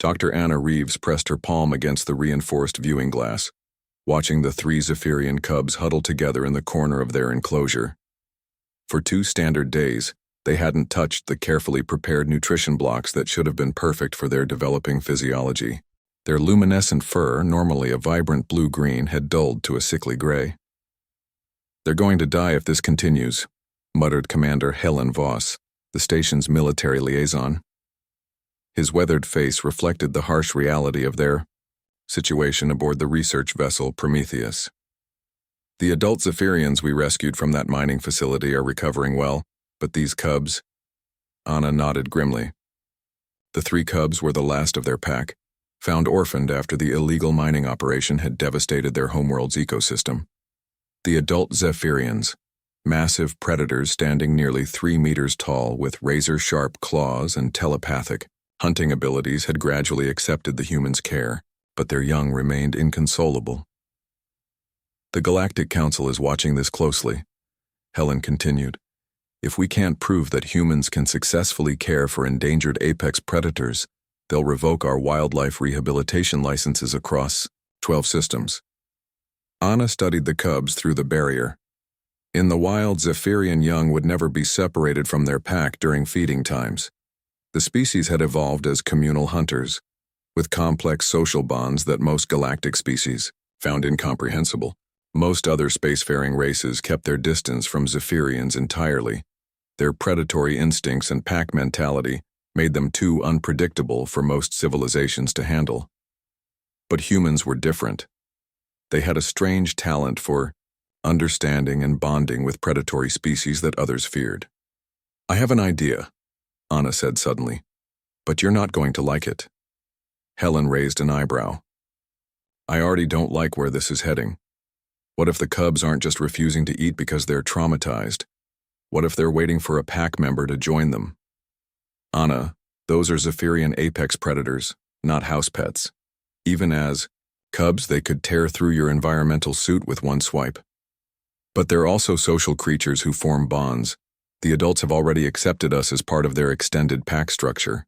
Dr. Anna Reeves pressed her palm against the reinforced viewing glass, watching the 3 Zephyrian cubs huddle together in the corner of their enclosure. For 2 standard days, they hadn't touched the carefully prepared nutrition blocks that should have been perfect for their developing physiology. Their luminescent fur, normally a vibrant blue-green, had dulled to a sickly gray. "They're going to die if this continues," muttered Commander Helen Voss, the station's military liaison. His weathered face reflected the harsh reality of their situation aboard the research vessel Prometheus. "The adult Zephyrians we rescued from that mining facility are recovering well, but these cubs..." Anna nodded grimly. The 3 cubs were the last of their pack, found orphaned after the illegal mining operation had devastated their homeworld's ecosystem. The adult Zephyrians, massive predators standing nearly 3 meters tall with razor-sharp claws and telepathic hunting abilities, had gradually accepted the humans' care, but their young remained inconsolable. "The Galactic Council is watching this closely," Helen continued. "If we can't prove that humans can successfully care for endangered apex predators, they'll revoke our wildlife rehabilitation licenses across 12 systems." Anna studied the cubs through the barrier. In the wild, Zephyrian young would never be separated from their pack during feeding times. The species had evolved as communal hunters, with complex social bonds that most galactic species found incomprehensible. Most other spacefaring races kept their distance from Zephyrians entirely. Their predatory instincts and pack mentality made them too unpredictable for most civilizations to handle. But humans were different. They had a strange talent for understanding and bonding with predatory species that others feared. "I have an idea," Anna said suddenly, "but you're not going to like it." Helen raised an eyebrow. "I already don't like where this is heading. What if the cubs aren't just refusing to eat because they're traumatized? What if they're waiting for a pack member to join them?" "Anna, those are Zephyrian apex predators, not house pets. Even as cubs, they could tear through your environmental suit with one swipe. But they're also social creatures who form bonds. The adults have already accepted us as part of their extended pack structure.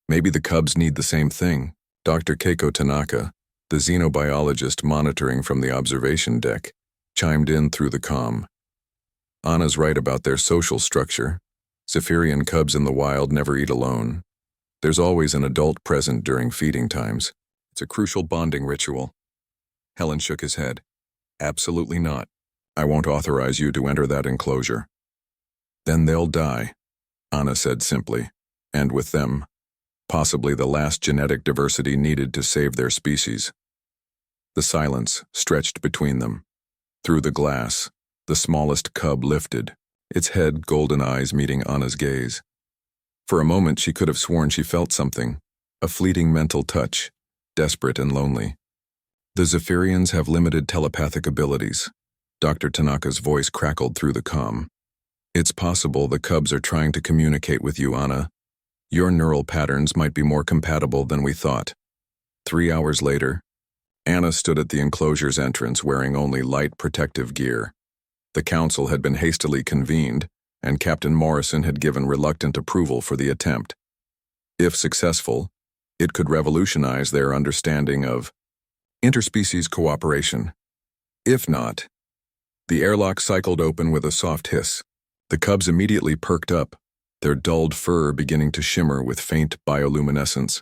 Maybe the cubs need the same thing." Dr. Keiko Tanaka, the xenobiologist monitoring from the observation deck, chimed in through the comm. "Anna's right about their social structure. Zephyrian cubs in the wild never eat alone. There's always an adult present during feeding times. It's a crucial bonding ritual." Helen shook his head. "Absolutely not. I won't authorize you to enter that enclosure." "Then they'll die," Anna said simply, "and with them, possibly the last genetic diversity needed to save their species." The silence stretched between them. Through the glass, the smallest cub lifted, its head, golden eyes meeting Anna's gaze. For a moment she could have sworn she felt something, a fleeting mental touch, desperate and lonely. "The Zephyrians have limited telepathic abilities." Dr. Tanaka's voice crackled through the comm. "It's possible the cubs are trying to communicate with you, Anna. Your neural patterns might be more compatible than we thought." 3 hours later, Anna stood at the enclosure's entrance wearing only light protective gear. The council had been hastily convened, and Captain Morrison had given reluctant approval for the attempt. If successful, it could revolutionize their understanding of interspecies cooperation. If not, the airlock cycled open with a soft hiss. The cubs immediately perked up, their dulled fur beginning to shimmer with faint bioluminescence.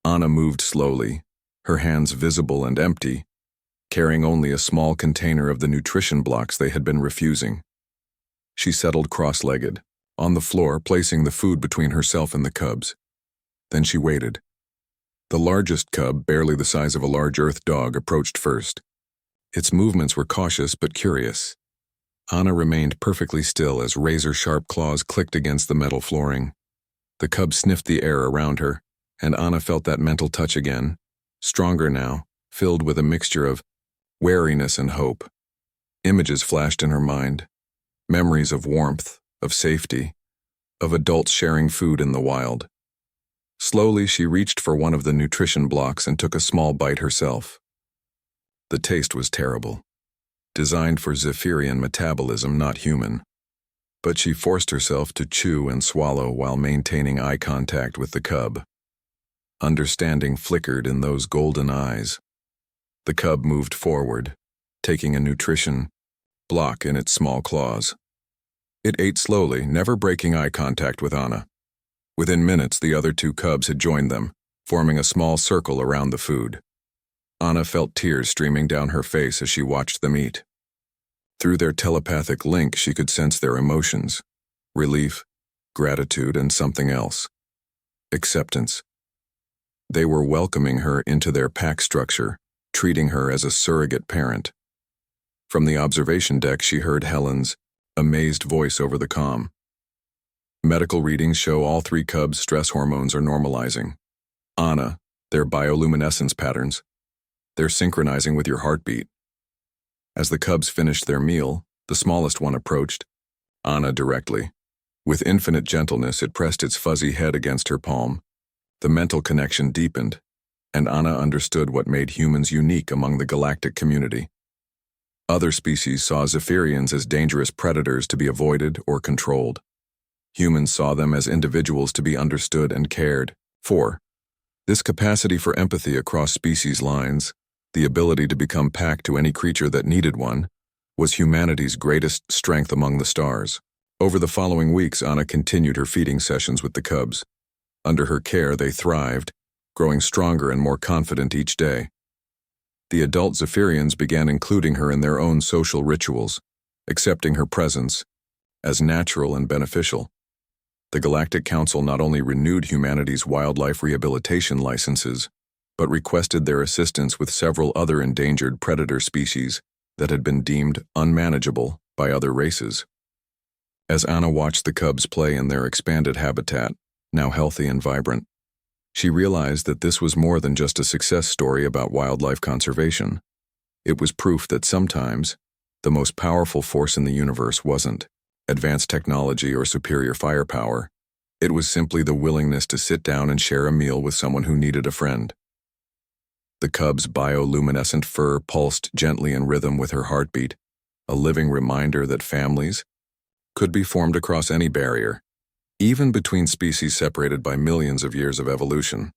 Anna moved slowly, her hands visible and empty, carrying only a small container of the nutrition blocks they had been refusing. She settled cross-legged, on the floor, placing the food between herself and the cubs. Then she waited. The largest cub, barely the size of a large earth dog, approached first. Its movements were cautious but curious. Anna remained perfectly still as razor-sharp claws clicked against the metal flooring. The cub sniffed the air around her, and Anna felt that mental touch again, stronger now, filled with a mixture of wariness and hope. Images flashed in her mind, memories of warmth, of safety, of adults sharing food in the wild. Slowly, she reached for one of the nutrition blocks and took a small bite herself. The taste was terrible. Designed for Zephyrian metabolism, not human. But she forced herself to chew and swallow while maintaining eye contact with the cub. Understanding flickered in those golden eyes. The cub moved forward, taking a nutrition block in its small claws. It ate slowly, never breaking eye contact with Anna. Within minutes, the other two cubs had joined them, forming a small circle around the food. Anna felt tears streaming down her face as she watched them eat. Through their telepathic link, she could sense their emotions: relief, gratitude, and something else: acceptance. They were welcoming her into their pack structure, treating her as a surrogate parent. From the observation deck, she heard Helen's amazed voice over the comm. Medical readings show all three cubs' stress hormones are normalizing. Anna, their bioluminescence patterns, they're synchronizing with your heartbeat. As the cubs finished their meal, the smallest one approached Anna directly. With infinite gentleness, it pressed its fuzzy head against her palm. The mental connection deepened, and Anna understood what made humans unique among the galactic community. Other species saw Zephyrians as dangerous predators to be avoided or controlled. Humans saw them as individuals to be understood and cared for. This capacity for empathy across species lines, the ability to become pack to any creature that needed one, was humanity's greatest strength among the stars. Over the following weeks, Anna continued her feeding sessions with the cubs. Under her care, they thrived, growing stronger and more confident each day. The adult Zephyrians began including her in their own social rituals, accepting her presence as natural and beneficial. The Galactic Council not only renewed humanity's wildlife rehabilitation licenses, but requested their assistance with several other endangered predator species that had been deemed unmanageable by other races. As Anna watched the cubs play in their expanded habitat, now healthy and vibrant, she realized that this was more than just a success story about wildlife conservation. It was proof that sometimes the most powerful force in the universe wasn't advanced technology or superior firepower. It was simply the willingness to sit down and share a meal with someone who needed a friend. The cub's bioluminescent fur pulsed gently in rhythm with her heartbeat, a living reminder that families could be formed across any barrier, even between species separated by millions of years of evolution.